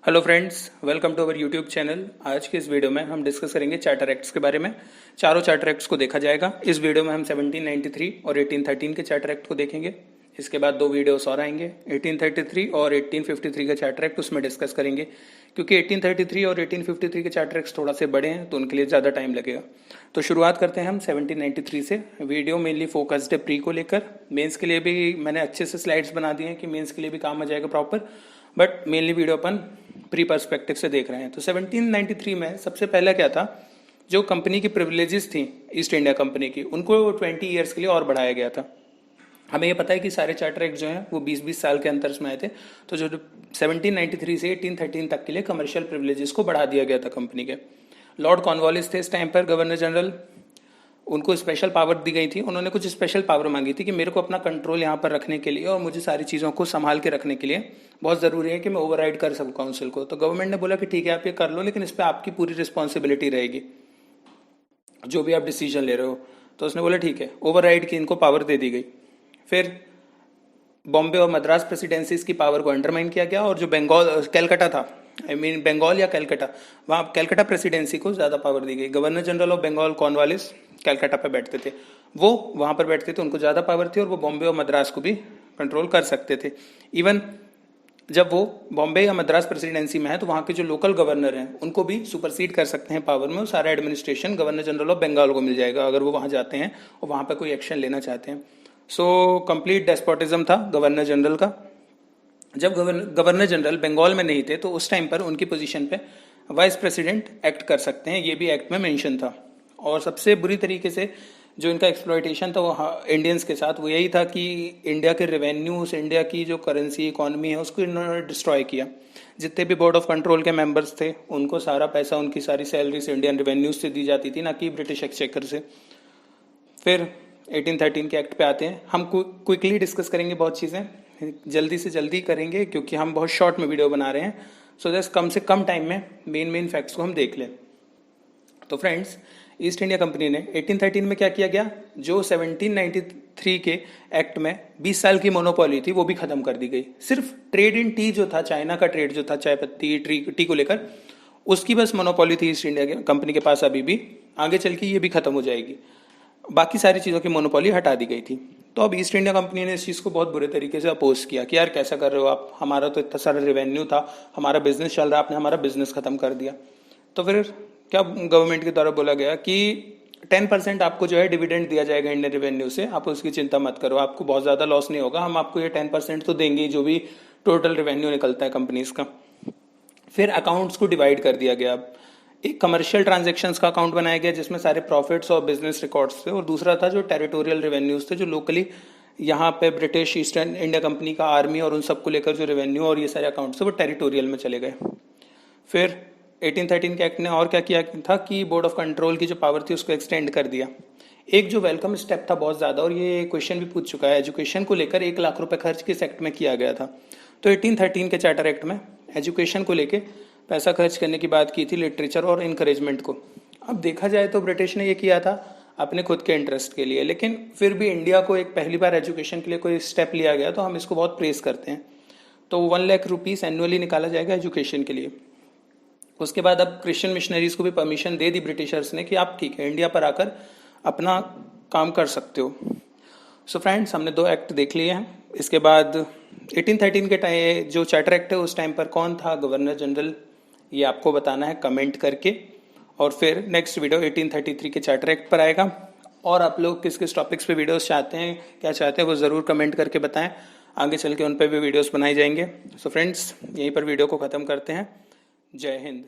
Hello friends, welcome to our YouTube channel. आज के इस वीडियो में हम डिस्कस करेंगे चार्टर एक्ट्स के बारे में। चारों चार्टर एक्ट्स को देखा जाएगा। इस वीडियो में हम 1793 और 1813 के चार्टर एक्ट को देखेंगे। इसके बाद दो वीडियोस और आएंगे, 1833 और 1853 का चार्टर एक्ट, उसमें डिस्कस करेंगे। क्योंकि 1833 और 1853 के चार्टर एक्ट्स थोड़ा से बड़े हैं तो उनके लिए ज़्यादा टाइम लगेगा। तो शुरुआत करते हैं हम 1793 से। वीडियो मेनली फोकस्ड है प्री को लेकर। मेंस के लिए भी मैंने अच्छे से स्लाइड्स बना दिए हैं कि मेंस के लिए भी काम आ जाएगा proper, but mainly video upon pre perspective से देख रहे हैं। तो 1793 में सबसे पहला क्या था, जो कंपनी की प्रिविलेजेस थी ईस्ट इंडिया कंपनी की, उनको 20 ईयर्स के लिए और बढ़ाया गया था। हमें ये पता है कि सारे चार्टर एक्ट जो हैं वो 20-20 साल के अंतर में आए थे। तो जो 1793 से 1813 तक के लिए कमर्शियल प्रिविलेजेस को बढ़ा दिया गया था कंपनी के। लॉर्ड कॉर्नवालिस थे इस टाइम पर गवर्नर जनरल, उनको स्पेशल पावर दी गई थी। उन्होंने कुछ स्पेशल पावर मांगी थी कि मेरे को अपना कंट्रोल यहाँ पर रखने के लिए और मुझे सारी चीज़ों को संभाल के रखने के लिए बहुत ज़रूरी है कि मैं ओवरराइड कर सकूँ काउंसिल को। तो गवर्नमेंट ने बोला कि ठीक है आप ये कर लो, लेकिन इस पर आपकी पूरी रिस्पॉन्सिबिलिटी रहेगी, जो भी आप डिसीजन ले रहे हो। तो उसने बोला ठीक है, ओवरराइड की इनको पावर दे दी गई। फिर बॉम्बे और मद्रास प्रेसिडेंसीज की पावर को अंडरमाइन किया गया, और जो कैलकाटा था, बंगाल या कैलकाटा, वहाँ कैलकाटा प्रेसिडेंसी को ज़्यादा पावर दी गई। Governor general of Bengal Cornwallis Calcutta पे बैठते थे, वो वहाँ पर बैठते थे, उनको ज़्यादा पावर थी और वो बॉम्बे और मद्रास को भी कंट्रोल कर सकते थे। इवन जब वो बॉम्बे या मद्रास प्रेसिडेंसी में है तो वहाँ के जो लोकल गवर्नर हैं उनको भी सुपरसीड कर सकते हैं पावर में। वो सारा administration governor general of Bengal को मिल जाएगा अगर वो वहाँ जाते हैं और वहाँ पर कोई एक्शन लेना चाहते हैं। सो कंप्लीट डेस्पोटिज्म था गवर्नर जनरल का। जब गवर्नर जनरल बंगाल में नहीं थे तो उस टाइम पर उनकी पोजीशन पे वाइस प्रेसिडेंट एक्ट कर सकते हैं, ये भी एक्ट में मेंशन था। और सबसे बुरी तरीके से जो इनका एक्सप्लॉयटेशन था वो इंडियंस के साथ, वो यही था कि इंडिया के रेवेन्यूज, इंडिया की जो करेंसी इकोनॉमी है उसको इन्होंने डिस्ट्रॉय किया। जितने भी बोर्ड ऑफ कंट्रोल के मेंबर्स थे उनको सारा पैसा, उनकी सारी सैलरीज इंडियन रेवेन्यूज से दी जाती थी, ना कि ब्रिटिश एक्सचेकर से। फिर 1813 के एक्ट पे आते हैं। हम क्विकली डिस्कस करेंगे, बहुत चीज़ें जल्दी से जल्दी करेंगे क्योंकि हम बहुत शॉर्ट में वीडियो बना रहे हैं। सो दैट कम से कम टाइम में मेन फैक्ट्स को हम देख लें। तो फ्रेंड्स, ईस्ट इंडिया कंपनी ने 1813 में क्या किया गया, जो 1793 के एक्ट में 20 साल की मोनोपोली थी वो भी खत्म कर दी गई। सिर्फ ट्रेड इन टी जो था, चाइना का ट्रेड जो था चाय पत्ती टी को लेकर, उसकी बस मोनोपोली थी ईस्ट इंडिया कंपनी के पास अभी भी। आगे चल के ये भी खत्म हो जाएगी। बाकी सारी चीज़ों की मोनोपोली हटा दी गई थी। तो अब ईस्ट इंडिया कंपनी ने इस चीज़ को बहुत बुरे तरीके से अपोज किया कि यार कैसा कर रहे हो आप, हमारा तो इतना सारा रेवेन्यू था, हमारा बिजनेस चल रहा है, आपने हमारा बिजनेस खत्म कर दिया। तो फिर क्या गवर्नमेंट के द्वारा बोला गया कि 10% आपको जो है डिविडेंड दिया जाएगा इंडियन रेवेन्यू से, आप उसकी चिंता मत करो, आपको बहुत ज़्यादा लॉस नहीं होगा, हम आपको ये 10% तो देंगे जो भी टोटल रेवेन्यू निकलता है कंपनीज का। फिर अकाउंट्स को डिवाइड कर दिया गया। एक कमर्शियल ट्रांजैक्शंस का अकाउंट बनाया गया जिसमें सारे प्रॉफिट्स और बिजनेस रिकॉर्ड्स थे, और दूसरा था जो टेरिटोरियल रेवेन्यूज थे, जो लोकली यहाँ पे ब्रिटिश ईस्टर्न इंडिया कंपनी का आर्मी और उन सबको लेकर जो रेवेन्यू और ये सारे अकाउंट्स थे वो टेरिटोरियल में चले गए। फिर 1813 के एक्ट ने और क्या किया था कि बोर्ड ऑफ कंट्रोल की जो पावर थी उसको एक्सटेंड कर दिया। एक जो वेलकम स्टेप था बहुत ज़्यादा, और ये क्वेश्चन भी पूछ चुका है, एजुकेशन को लेकर 1 लाख रुपए खर्च किस एक्ट में किया गया था। तो 1813 के चार्टर एक्ट में एजुकेशन को लेकर पैसा खर्च करने की बात की थी, लिटरेचर और इनकरेजमेंट को। अब देखा जाए तो ब्रिटिश ने ये किया था अपने खुद के इंटरेस्ट के लिए, लेकिन फिर भी इंडिया को एक पहली बार एजुकेशन के लिए कोई स्टेप लिया गया तो हम इसको बहुत प्रेस करते हैं। तो 1 लाख रुपीज़ एनुअली निकाला जाएगा एजुकेशन के लिए। उसके बाद अब क्रिश्चियन मिशनरीज को भी परमिशन दे दी ब्रिटिशर्स ने कि आप ठीक है इंडिया पर आकर अपना काम कर सकते हो। सो फ्रेंड्स, हमने 2 एक्ट देख लिए हैं। इसके बाद 1813 के टाइम जो चार्टर एक्ट है उस टाइम पर कौन था गवर्नर जनरल, ये आपको बताना है कमेंट करके। और फिर नेक्स्ट वीडियो 1833 के चार्टर एक्ट पर आएगा। और आप लोग किस किस टॉपिक्स पे वीडियोस चाहते हैं, क्या चाहते हैं, वो ज़रूर कमेंट करके बताएं। आगे चल के उन पर भी वीडियोस बनाए जाएंगे। सो फ्रेंड्स, यहीं पर वीडियो को ख़त्म करते हैं। जय हिंद।